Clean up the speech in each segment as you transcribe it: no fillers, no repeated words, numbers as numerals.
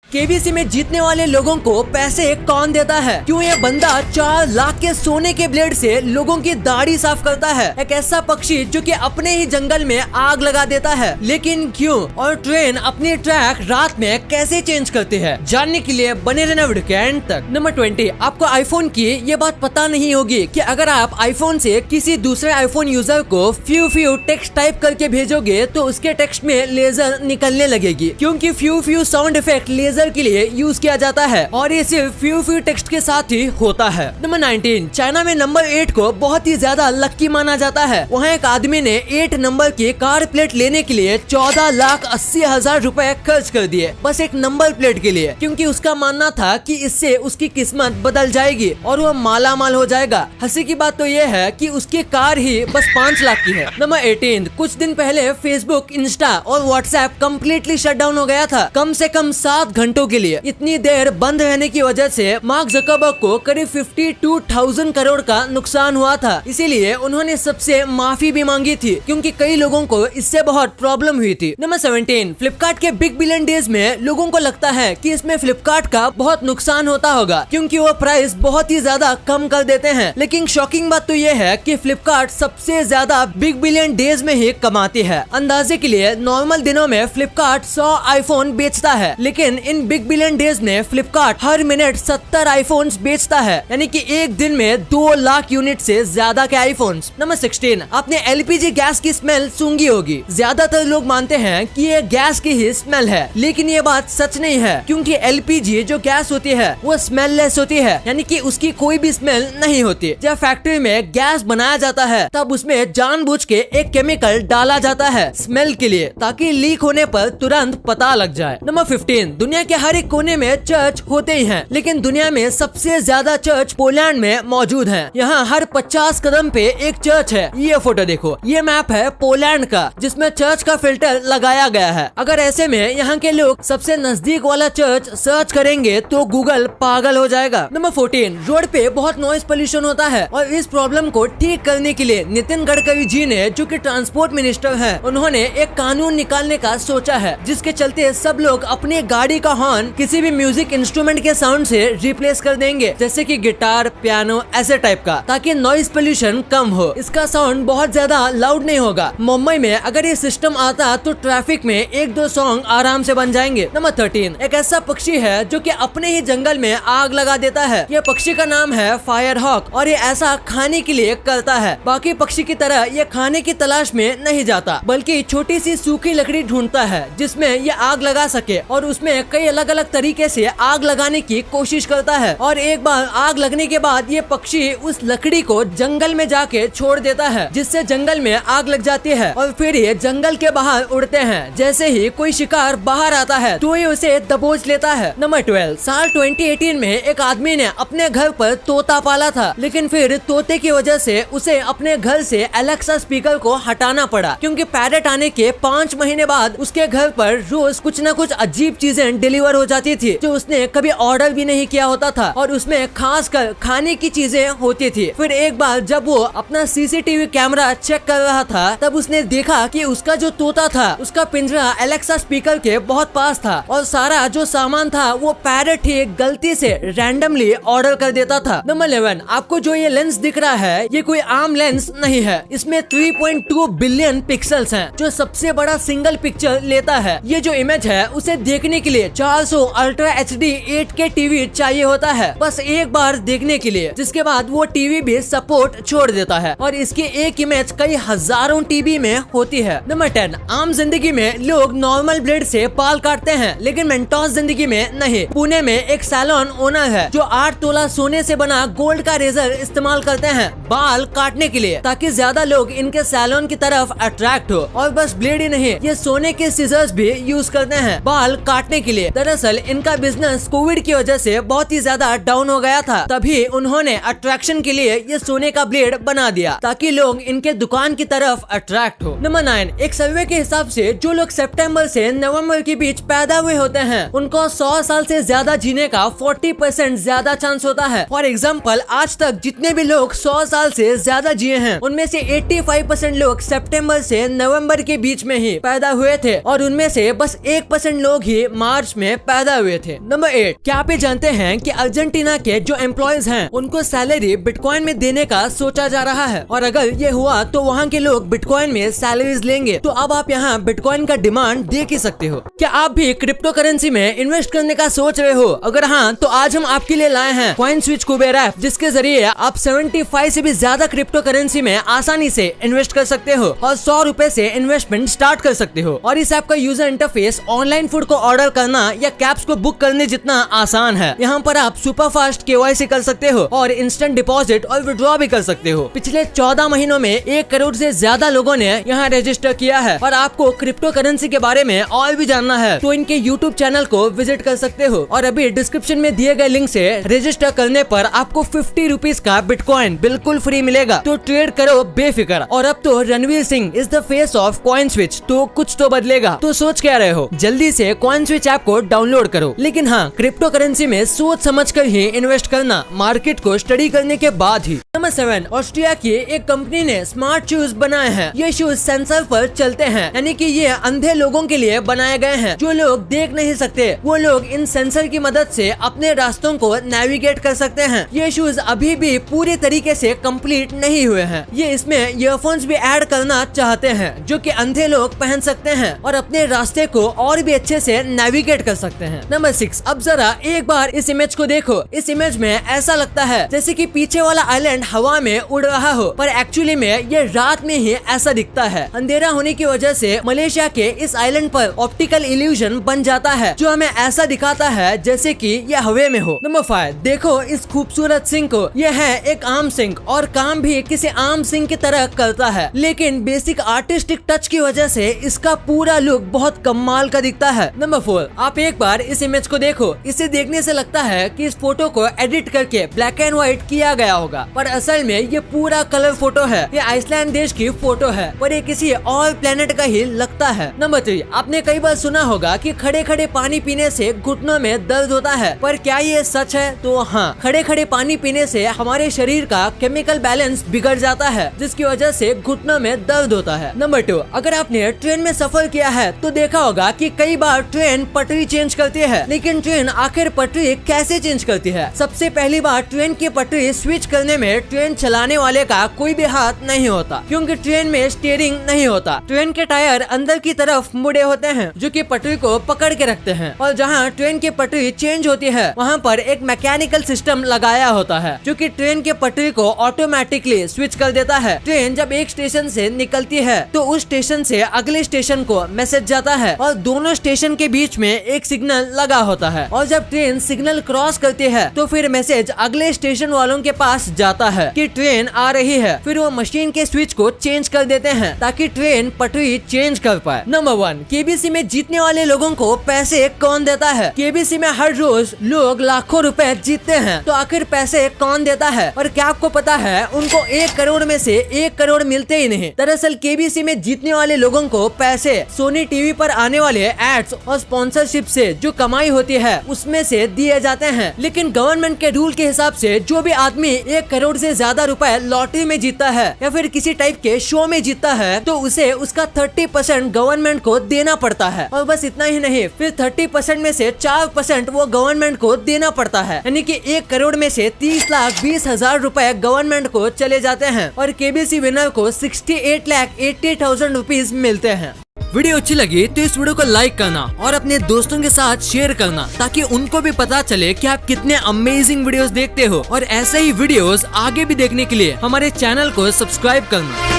KBC में जीतने वाले लोगों को पैसे कौन देता है? क्यों ये बंदा 4 लाख के सोने के ब्लेड से लोगों की दाढ़ी साफ करता है? एक ऐसा पक्षी जो कि अपने ही जंगल में आग लगा देता है, लेकिन क्यों? और ट्रेन अपनी ट्रैक रात में कैसे चेंज करती है? जानने के लिए बने रहना वीडियो के एंड तक। नंबर 20, आपको आईफोन की ये बात पता नहीं होगी कि अगर आप आईफोन से किसी दूसरे आईफोन यूजर को फ्यू टेक्स्ट टाइप करके भेजोगे तो उसके टेक्स्ट में लेजर निकलने लगेगी, क्योंकि फ्यू साउंड इफेक्ट लेजर के लिए यूज किया जाता है और ये सिर्फ फ्यू टेक्स्ट के साथ ही होता है। नंबर 19, चाइना में नंबर 8 को बहुत ही ज्यादा लक्की माना जाता है। वहाँ एक आदमी ने 8 नंबर की कार प्लेट लेने के लिए 14,80,000 रुपए खर्च कर दिए, बस एक नंबर प्लेट के लिए, क्योंकि उसका मानना था कि इससे उसकी किस्मत बदल जाएगी और वो माला माल हो जाएगा। हंसी की बात तो ये है कि उसकी कार ही बस 5 लाख की है। नंबर 18, कुछ दिन पहले फेसबुक, इंस्टा और व्हाट्सएप कम्प्लीटली शट डाउन हो गया था, कम से कम 7 घंटों के लिए। इतनी देर बंद रहने की वजह से मार्क ज़करबर्ग को करीब 52,000 करोड़ का नुकसान हुआ था। इसीलिए उन्होंने सबसे माफी भी मांगी थी, क्योंकि कई लोगों को इससे बहुत प्रॉब्लम हुई थी। नंबर 17, फ्लिपकार्ट के बिग बिलियन डेज में लोगों को लगता है कि इसमें फ्लिपकार्ट का बहुत नुकसान होता होगा, क्योंकि वो प्राइस बहुत ही ज्यादा कम कर देते हैं। लेकिन शॉकिंग बात तो ये है कि फ्लिपकार्ट सबसे ज्यादा बिग बिलियन डेज में ही कमाती है। अंदाजे के लिए नॉर्मल दिनों में फ्लिपकार्ट 100 आईफोन बेचता है, लेकिन इन बिग बिलियन डेज में फ्लिपकार्ट हर मिनट 70 आईफोन्स बेचता है, यानी कि एक दिन में 2 लाख यूनिट से ज्यादा के आईफोन्स। नंबर 16, आपने एलपीजी गैस की स्मेल सूंघी होगी। ज्यादातर लोग मानते हैं कि ये गैस की ही स्मेल है, लेकिन ये बात सच नहीं है, क्योंकि एलपीजी जो गैस होती है वो स्मेललेस होती है, यानी कि उसकी कोई भी स्मेल नहीं होती। जब फैक्ट्री में गैस बनाया जाता है तब उसमें जानबूझ के एक केमिकल डाला जाता है स्मेल के लिए, ताकि लीक होने पर तुरंत पता लग जाए। नंबर 15, दुनिया के हर एक कोने में चर्च होते ही हैं, लेकिन दुनिया में सबसे ज्यादा चर्च पोलैंड में मौजूद हैं। यहाँ हर 50 कदम पे एक चर्च है। ये फोटो देखो, ये मैप है पोलैंड का, जिसमें चर्च का फिल्टर लगाया गया है। अगर ऐसे में यहाँ के लोग सबसे नजदीक वाला चर्च सर्च करेंगे तो गूगल पागल हो जाएगा। नंबर 14, रोड पे बहुत नॉइस पोल्यूशन होता है और इस प्रॉब्लम को ठीक करने के लिए नितिन गडकरी जी ने, जो कि ट्रांसपोर्ट मिनिस्टर है, उन्होंने एक कानून निकालने का सोचा है, जिसके चलते सब लोग अपने गाड़ी का हॉर्न किसी भी म्यूजिक इंस्ट्रूमेंट के साउंड से रिप्लेस कर देंगे, जैसे कि गिटार, पियानो, ऐसे टाइप का, ताकि नॉइस पोल्यूशन कम हो। इसका साउंड बहुत ज्यादा लाउड नहीं होगा। मुंबई में अगर ये सिस्टम आता तो ट्रैफिक में 1-2 सॉन्ग आराम से बन जाएंगे। नंबर 13, एक ऐसा पक्षी है जो कि अपने ही जंगल में आग लगा देता है। ये पक्षी का नाम है फायर हॉक और ये ऐसा खाने के लिए करता है। बाकी पक्षी की तरह ये खाने की तलाश में नहीं जाता, बल्कि छोटी सी सूखी लकड़ी ढूंढता है जिसमें ये आग लगा सके, और उसमें कई अलग अलग तरीके से आग लगाने की कोशिश करता है। और एक बार आग लगने के बाद ये पक्षी उस लकड़ी को जंगल में जाके छोड़ देता है, जिससे जंगल में आग लग जाती है और फिर ये जंगल के बाहर उड़ते हैं। जैसे ही कोई शिकार बाहर आता है तो ये उसे दबोच लेता है। नंबर 12, साल 2018 में एक आदमी ने अपने घर पर तोता पाला था, लेकिन फिर तोते की वजह से उसे अपने घर से एलेक्सा स्पीकर को हटाना पड़ा, क्योंकि पैरेट आने के 5 महीने बाद उसके घर पर रोज कुछ न कुछ अजीब चीजें डिलीवर हो जाती थी, जो उसने कभी ऑर्डर भी नहीं किया होता था, और उसमें खास कर खाने की चीजें होती थी। फिर एक बार जब वो अपना सीसीटीवी कैमरा चेक कर रहा था, तब उसने देखा कि उसका जो तोता था उसका पिंजरा एलेक्सा स्पीकर के बहुत पास था, और सारा जो सामान था वो पैरेट ही गलती से रैंडमली ऑर्डर कर देता था। नंबर 11, आपको जो ये लेंस दिख रहा है ये कोई आम लेंस नहीं है। इसमें 3.2 बिलियन पिक्सल्स हैं, जो सबसे बड़ा सिंगल पिक्चर लेता है। ये जो इमेज है उसे देखने के लिए 400 अल्ट्रा HD 8K टीवी चाहिए होता है, बस एक बार देखने के लिए, जिसके बाद वो टीवी भी सपोर्ट छोड़ देता है, और इसकी एक इमेज कई हजारों टीवी में होती है। नंबर 10, आम जिंदगी में लोग नॉर्मल ब्लेड से बाल काटते हैं, लेकिन मेंटोस जिंदगी में नहीं। पुणे में एक सैलून ओनर है जो 8 तोला सोने से बना गोल्ड का रेजर इस्तेमाल करते हैं बाल काटने के लिए, ताकि ज्यादा लोग इनके सैलून की तरफ अट्रैक्ट हो। और बस ब्लेड ही नहीं, ये सोने के सीजर्स भी यूज करते हैं बाल काटने के लिए। दरअसल इनका बिजनेस कोविड की वजह से बहुत ही ज्यादा डाउन हो गया था, तभी उन्होंने अट्रैक्शन के लिए ये सोने का ब्लेड बना दिया, ताकि लोग इनके दुकान की तरफ अट्रैक्ट हो। नंबर 9, एक सर्वे के हिसाब से जो लोग सितंबर से नवंबर के बीच पैदा हुए होते हैं उनको 100 साल से ज्यादा जीने का 40% ज्यादा चांस होता है। फॉर एग्जाम्पल, आज तक जितने भी लोग 100 साल से ज्यादा जिए हैं उनमें से 85% लोग सितंबर से नवंबर के बीच में ही पैदा हुए थे, और उनमें से बस 1% लोग ही मार्च में पैदा हुए थे। नंबर 8, क्या आप ये जानते हैं कि अर्जेंटीना के जो एम्प्लॉयज हैं उनको सैलरी बिटकॉइन में देने का सोचा जा रहा है, और अगर ये हुआ तो वहाँ के लोग बिटकॉइन में सैलरीज लेंगे। तो अब आप यहाँ बिटकॉइन का डिमांड देख ही सकते हो। क्या आप भी क्रिप्टो करेंसी में इन्वेस्ट करने का सोच रहे हो? अगर हाँ, तो आज हम आपके लिए लाए हैं कॉइन स्विच कुबेर ऐप, जिसके जरिए आप 75 से भी ज्यादा क्रिप्टो करेंसी में आसानी से इन्वेस्ट कर सकते हो और 100 रुपए से इन्वेस्टमेंट स्टार्ट कर सकते हो। और इस ऐप का यूजर इंटरफेस ऑनलाइन फूड को ऑर्डर करना या कैब्स को बुक करने जितना आसान है। यहाँ पर आप सुपर फास्ट KYC कर सकते हो और इंस्टेंट डिपॉजिट और विड्रॉ भी कर सकते हो। पिछले 14 महीनों में 1 करोड़ से ज्यादा लोगों ने यहाँ रजिस्टर किया है। और आपको क्रिप्टो करेंसी के बारे में और भी जानना है तो इनके YouTube चैनल को विजिट कर सकते हो। और अभी डिस्क्रिप्शन में दिए गए लिंक से रजिस्टर करने पर आपको 50 रुपीज का बिटकॉइन बिल्कुल फ्री मिलेगा। तो ट्रेड करो बेफिक्र। और अब तो Ranveer Singh is the face of coin switch, तो कुछ तो बदलेगा। तो सोच क्या रहे हो, जल्दी से कॉइन स्विच ऐप को डाउनलोड करो। लेकिन हाँ, क्रिप्टो करेंसी में सोच समझ कर ही इन्वेस्ट करना, मार्केट को स्टडी करने के बाद ही। नंबर 7, ऑस्ट्रिया की एक कंपनी ने स्मार्ट शूज बनाए हैं। ये शूज सेंसर पर चलते हैं, यानी कि ये अंधे लोगों के लिए बनाए गए हैं। जो लोग देख नहीं सकते वो लोग इन सेंसर की मदद से अपने रास्तों को नेविगेट कर सकते हैं। ये शूज अभी भी पूरी तरीके से कंप्लीट नहीं हुए हैं। ये इसमें ईयरफोन्स भी ऐड करना चाहते हैं जो कि अंधे लोग पहन सकते हैं और अपने रास्ते को और भी अच्छे से नेविगेट कर सकते हैं। नंबर 6, अब जरा एक बार इस इमेज को देखो। इस इमेज में ऐसा लगता है जैसे कि पीछे वाला आइलैंड हवा में उड़ रहा हो, पर एक्चुअली में ये रात में ही ऐसा दिखता है। अंधेरा होने की वजह से मलेशिया के इस आइलैंड पर ऑप्टिकल इल्यूजन बन जाता है जो हमें ऐसा दिखाता है जैसे कि ये हवा में हो। नंबर 5, देखो इस खूबसूरत सिंह को। यह है एक आम सिंह और काम भी किसी आम सिंह की तरह करता है, लेकिन बेसिक आर्टिस्टिक टच की वजह से इसका पूरा लुक बहुत कमाल का दिखता है। नंबर 4, आप एक बार इस इमेज को देखो। इसे देखने से लगता है कि इस फोटो को एडिट करके ब्लैक एंड व्हाइट किया गया होगा, पर असल में ये पूरा कलर फोटो है। ये आइसलैंड देश की फोटो है, पर ये किसी और प्लेनेट का ही लगता है। नंबर 3, आपने कई बार सुना होगा कि खड़े खड़े पानी पीने से घुटनों में दर्द होता है, पर क्या ये सच है? तो हाँ, खड़े खड़े पानी पीने से हमारे शरीर का केमिकल बैलेंस बिगड़ जाता है, जिसकी वजह से घुटनों में दर्द होता है। नंबर 2, अगर आपने ट्रेन में सफर किया है तो देखा होगा कि कई बार ट्रेन पटरी चेंज करती है, लेकिन ट्रेन आखिर पटरी कैसे चेंज करती है? सबसे पहली बार ट्रेन की पटरी स्विच करने में ट्रेन चलाने वाले का कोई भी हाथ नहीं होता, क्योंकि ट्रेन में स्टीयरिंग नहीं होता। ट्रेन के टायर अंदर की तरफ मुड़े होते हैं जो कि पटरी को पकड़ के रखते हैं, और जहाँ ट्रेन की पटरी चेंज होती है वहाँ पर एक मैकेनिकल सिस्टम लगाया होता है जो कि ट्रेन के पटरी को ऑटोमेटिकली स्विच कर देता है। ट्रेन जब एक स्टेशन से निकलती है तो उस स्टेशन से अगले स्टेशन को मैसेज जाता है और दोनों स्टेशन के बीच में एक सिग्नल लगा होता है, और जब ट्रेन सिग्नल क्रॉस करती है तो फिर मैसेज अगले स्टेशन वालों के पास जाता है कि ट्रेन आ रही है। फिर वो मशीन के स्विच को चेंज कर देते हैं ताकि ट्रेन पटरी चेंज कर पाए। नंबर 1, केबीसी में जीतने वाले लोगों को पैसे कौन देता है? केबीसी में हर रोज लोग लाखों रुपए जीतते हैं, तो आखिर पैसे कौन देता है? और क्या आपको पता है उनको 1 करोड़ में से 1 करोड़ मिलते ही नहीं। दरअसल केबीसी में जीतने वाले लोगों को पैसे सोनी टीवी पर आने वाले एड्स और स्पॉन्सरशिप से जो कमाई होती है उसमें से दिए जाते हैं। लेकिन गवर्नमेंट के रूल के हिसाब से जो भी आदमी 1 करोड़ से ज्यादा रुपए लॉटरी में जीतता है या फिर किसी टाइप के शो में जीतता है तो उसे उसका 30% गवर्नमेंट को देना पड़ता है। और बस इतना ही नहीं, फिर 30% में से 4% वो गवर्नमेंट को देना पड़ता है, यानी कि 1 करोड़ में से 30,20,000 रुपए गवर्नमेंट को चले जाते हैं और केबीसी विनर को 68,80,000 रुपीज मिलते हैं। वीडियो अच्छी लगी तो इस वीडियो को लाइक करना और अपने दोस्तों के साथ शेयर करना, ताकि उनको भी पता चले कि आप कितने अमेजिंग वीडियोस देखते हो। और ऐसे ही वीडियोस आगे भी देखने के लिए हमारे चैनल को सब्सक्राइब करना।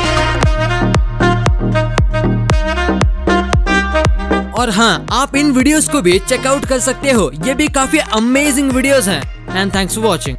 और हाँ, आप इन वीडियोस को भी चेकआउट कर सकते हो, ये भी काफी अमेजिंग वीडियोस हैं। And thanks for watching.